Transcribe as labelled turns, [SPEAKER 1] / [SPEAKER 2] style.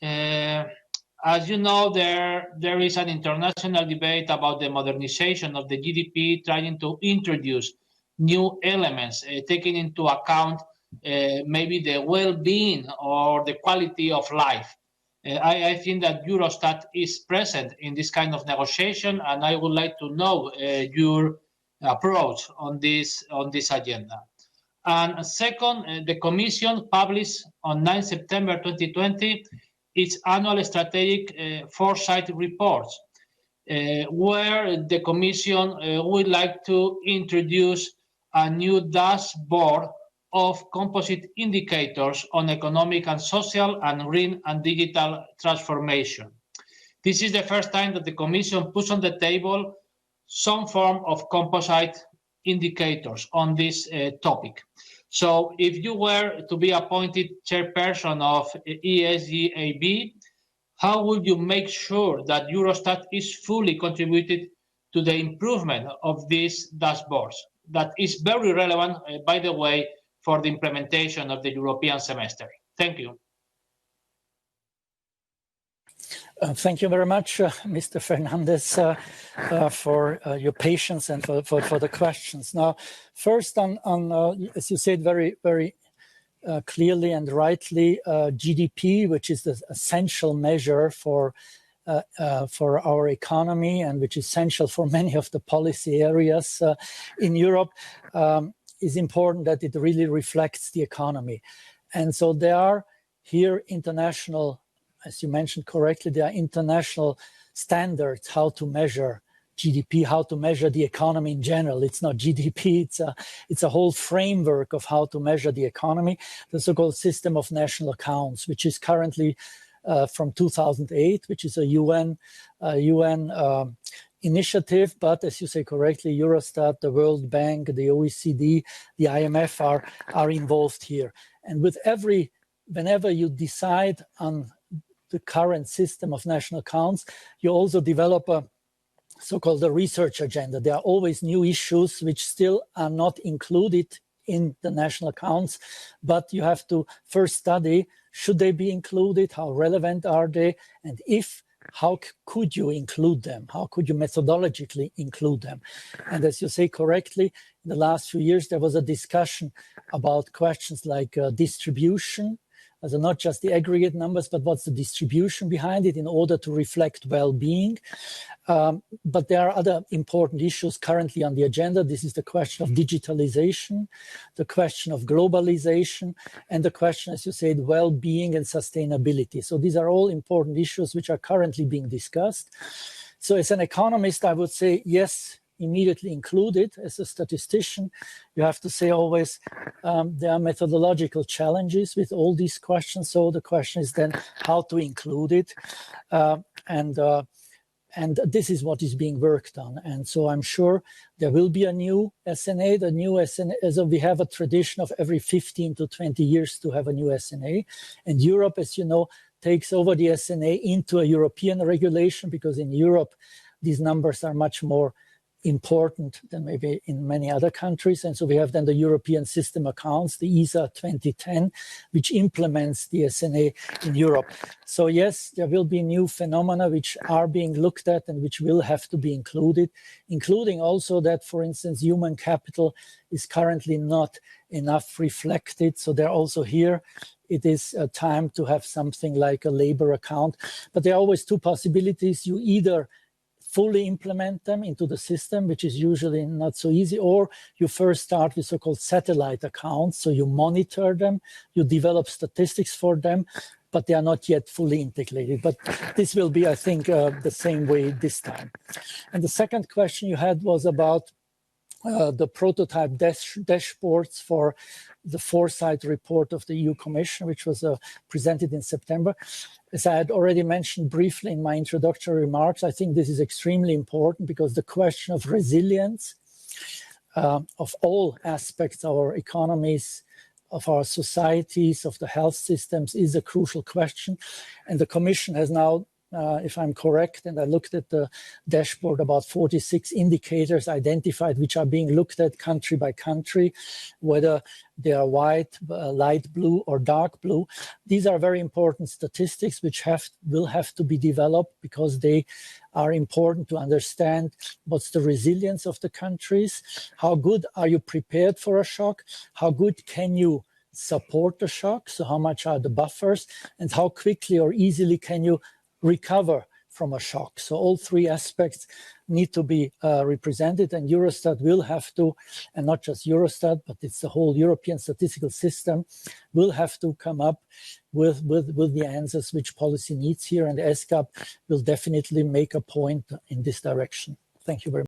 [SPEAKER 1] As you know, there is an international debate about the modernization of the GDP, trying to introduce new elements, taking into account maybe the well-being or the quality of life. I think that Eurostat is present in this kind of negotiation, and I would like to know your approach on this agenda. And second, the Commission published on 9 September 2020 its annual Strategic Foresight Report, where the Commission would like to introduce a new dashboard of composite indicators on economic and social and green and digital transformation. This is the first time that the Commission puts on the table some form of composite indicators on this topic. So if you were to be appointed chairperson of ESGAB, how would you make sure that Eurostat is fully contributed to the improvement of these dashboards? That is very relevant, by the way, for the implementation of the European semester. Thank you.
[SPEAKER 2] Thank you very much, Mr. Fernandez, for your patience and for the questions. Now, first on as you said very clearly and rightly, GDP, which is the essential measure for our economy and which is essential for many of the policy areas in Europe, is important that it really reflects the economy. And so there are here international, as you mentioned correctly, there are international standards how to measure GDP, how to measure the economy in general. It's not GDP, it's a whole framework of how to measure the economy, the so-called system of national accounts, which is currently from 2008, which is a UN initiative, but as you say correctly, Eurostat, the World Bank, the OECD, the IMF are involved here. And whenever you decide on the current system of national accounts, you also develop a so-called research agenda. There are always new issues which still are not included in the national accounts, but you have to first study, should they be included, how relevant are they, and if, how could you include them? How could you methodologically include them? And as you say correctly, in the last few years, there was a discussion about questions like distribution, also not just the aggregate numbers, but what's the distribution behind it in order to reflect well-being. But there are other important issues currently on the agenda. This is the question of digitalization, the question of globalization, and the question, as you said, well-being and sustainability. So these are all important issues which are currently being discussed. So as an economist, I would say, yes, immediately included. As a statistician, you have to say always there are methodological challenges with all these questions. So the question is then how to include it. And this is what is being worked on. And so I'm sure there will be a new SNA. The new SNA, so we have a tradition of every 15 to 20 years to have a new SNA. And Europe, as you know, takes over the SNA into a European regulation, because in Europe, these numbers are much more important than maybe in many other countries. And so we have then the European System Accounts, the ESA 2010, which implements the SNA in Europe. So yes, there will be new phenomena which are being looked at and which will have to be included, including also that, for instance, human capital is currently not enough reflected. So they're also here. It is a time to have something like a labor account. But there are always two possibilities. You either fully implement them into the system, which is usually not so easy, or you first start with so-called satellite accounts. So you monitor them, you develop statistics for them, but they are not yet fully integrated. But this will be, I think, the same way this time. And the second question you had was about the prototype dashboards for the Foresight Report of the EU Commission, which was presented in September. As I had already mentioned briefly in my introductory remarks, I think this is extremely important because the question of resilience of all aspects of our economies, of our societies, of the health systems is a crucial question. And the Commission has now if I'm correct, and I looked at the dashboard, about 46 indicators identified which are being looked at country by country, whether they are white, light blue, or dark blue. These are very important statistics which will have to be developed because they are important to understand what's the resilience of the countries, how good are you prepared for a shock, how good can you support the shock, so how much are the buffers, and how quickly or easily can you recover from a shock. So all three aspects need to be represented, and Eurostat will have to, and not just Eurostat, but it's the whole European statistical system, will have to come up with the answers which policy needs here, and ESGAB will definitely make a point in this direction. Thank you very much.